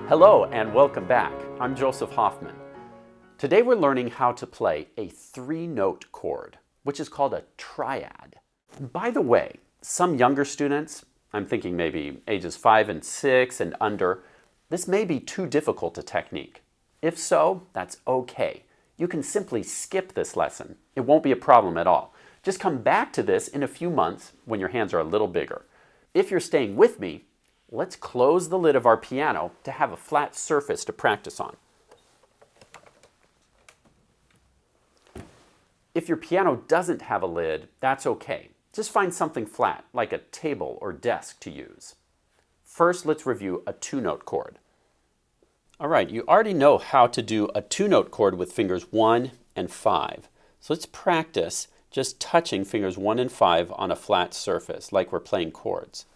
Hello and welcome back. I'm Joseph Hoffman. Today we're learning how to play a three-note chord, which is called a triad. By the way, some younger students, I'm thinking maybe ages 5 and 6 and under, this may be too difficult a technique. If so, that's okay. You can simply skip this lesson. It won't be a problem at all. Just come back to this in a few months when your hands are a little bigger. If you're staying with me, let's close the lid of our piano to have a flat surface to practice on. If your piano doesn't have a lid, that's okay. Just find something flat, like a table or desk to use. First, let's review a two-note chord. All right, you already know how to do a two-note chord with fingers 1 and 5. So let's practice just touching fingers 1 and 5 on a flat surface, like we're playing chords.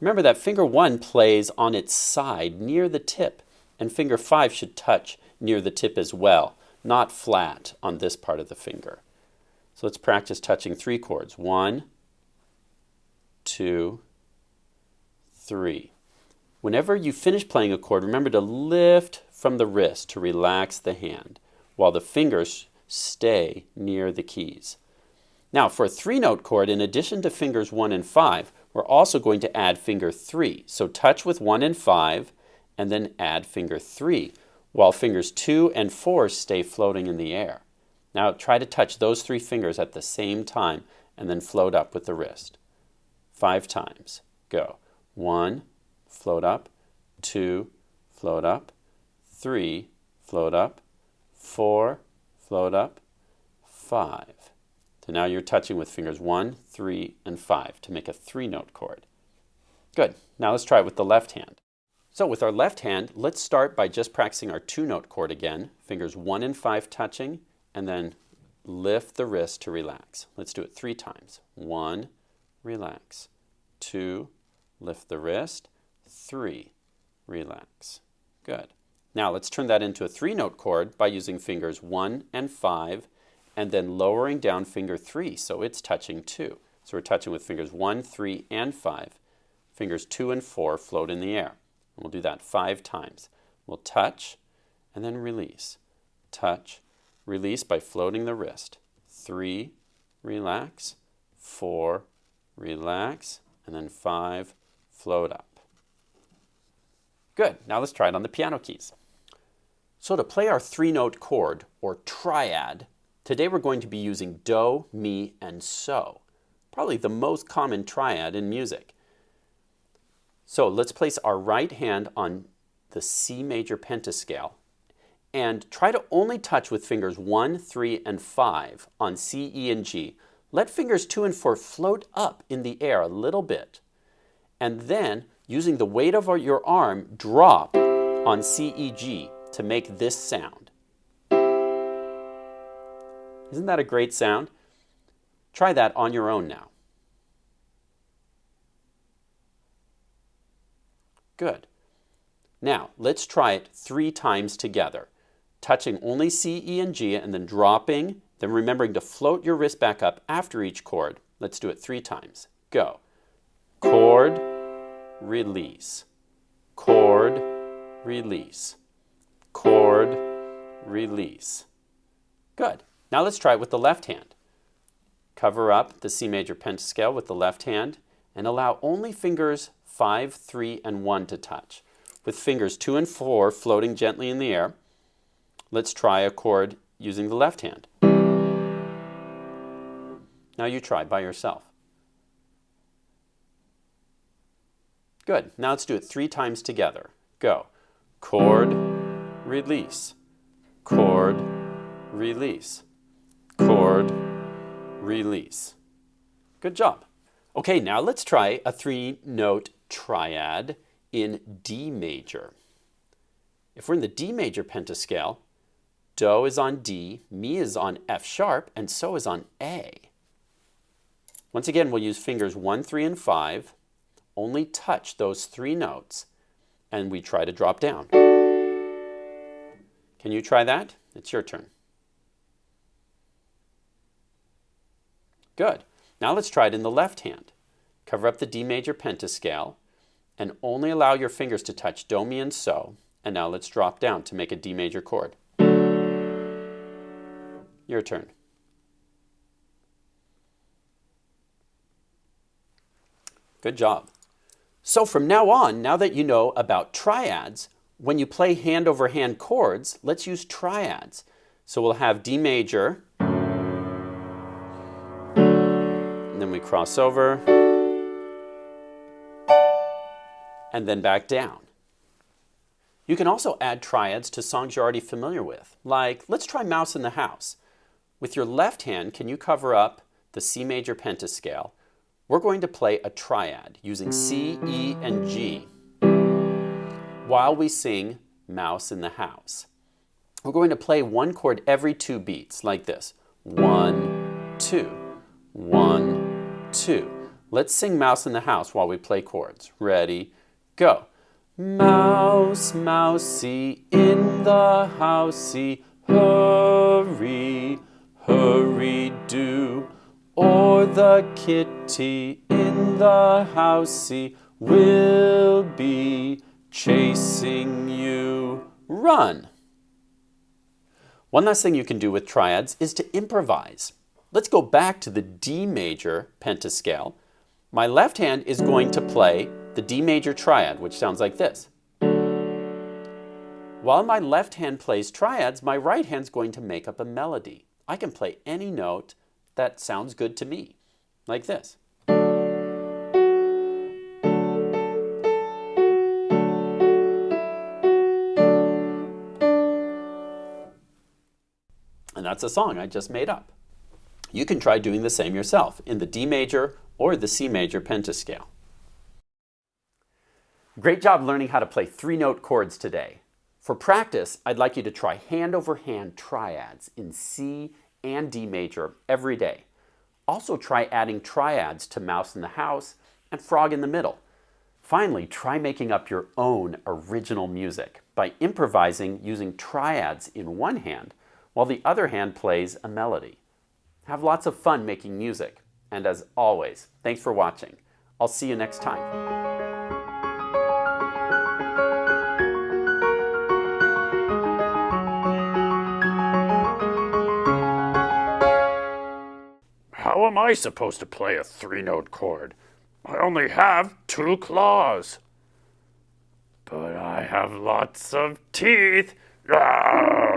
Remember that finger 1 plays on its side near the tip, and finger 5 should touch near the tip as well, not flat on this part of the finger. So let's practice touching 3 chords. 1, 2, 3. Whenever you finish playing a chord, remember to lift from the wrist to relax the hand, while the fingers stay near the keys. Now for a three-note chord, in addition to fingers 1 and 5, we're also going to add finger 3. So touch with 1 and 5 and then add finger 3, while fingers 2 and 4 stay floating in the air. Now try to touch those 3 fingers at the same time and then float up with the wrist. 5 times. Go. 1, float up. 2, float up. 3, float up. 4, float up. 5. So now you're touching with fingers 1, 3, and 5 to make a three-note chord. Good. Now let's try it with the left hand. So with our left hand, let's start by just practicing our two-note chord again. Fingers 1 and 5 touching, and then lift the wrist to relax. Let's do it 3 times. 1, relax. 2, lift the wrist. 3, relax. Good. Now let's turn that into a three-note chord by using fingers 1 and 5, and then lowering down finger 3, so it's touching 2. So we're touching with fingers 1, 3, and 5. Fingers 2 and 4 float in the air. And we'll do that 5 times. We'll touch, and then release. Touch, release by floating the wrist. 3, relax. 4, relax. And then 5, float up. Good. Now let's try it on the piano keys. So to play our three-note chord, or triad, today we're going to be using do, mi, and so, probably the most common triad in music. So let's place our right hand on the C major pentascale and try to only touch with fingers 1, 3, and 5 on C, E, and G. Let fingers 2 and 4 float up in the air a little bit, and then using the weight of your arm, drop on C, E, G to make this sound. Isn't that a great sound? Try that on your own now. Good. Now, let's try it 3 times together. Touching only C, E, and G, and then dropping, then remembering to float your wrist back up after each chord. Let's do it 3 times. Go. Chord, release. Chord, release. Chord, release. Good. Now let's try it with the left hand. Cover up the C major pentascale with the left hand and allow only fingers 5, 3, and 1 to touch. With fingers 2 and 4 floating gently in the air, let's try a chord using the left hand. Now you try by yourself. Good. Now let's do it 3 times together. Go. Chord, release. Chord, release. Chord, release. Good job. Okay, now let's try a three-note triad in D major. If we're in the D major pentascale, do is on D, mi is on F sharp, and so is on A. Once again, we'll use fingers 1, 3, and 5, only touch those 3 notes, and we try to drop down. Can you try that? It's your turn. Good. Now let's try it in the left hand. Cover up the D major pentascale and only allow your fingers to touch do, mi, and so, And now let's drop down to make a D major chord. Your turn. Good job. So from now on, now that you know about triads, when you play hand over hand chords, let's use triads. So we'll have D major, and then we cross over, and then back down. You can also add triads to songs you're already familiar with, like let's try Mouse in the House. With your left hand, can you cover up the C major pentascale? We're going to play a triad using C, E, and G while we sing Mouse in the House. We're going to play one chord every 2 beats, like this. 1, 2, 1, 2. Let's sing Mouse in the House while we play chords. Ready, go. Mouse, mousey, in the housey, hurry, hurry do. Or the kitty in the housey will be chasing you. Run. One last thing you can do with triads is to improvise. Let's go back to the D major pentascale. My left hand is going to play the D major triad, which sounds like this. While my left hand plays triads, my right hand's going to make up a melody. I can play any note that sounds good to me, like this. And that's a song I just made up. You can try doing the same yourself in the D major or the C major pentascale. Great job learning how to play 3-note chords today. For practice, I'd like you to try hand over hand triads in C and D major every day. Also try adding triads to Mouse in the House and Frog in the Middle. Finally, try making up your own original music by improvising using triads in one hand while the other hand plays a melody. Have lots of fun making music. And as always, thanks for watching. I'll see you next time. How am I supposed to play a 3-note chord? I only have 2 claws. But I have lots of teeth. Ah!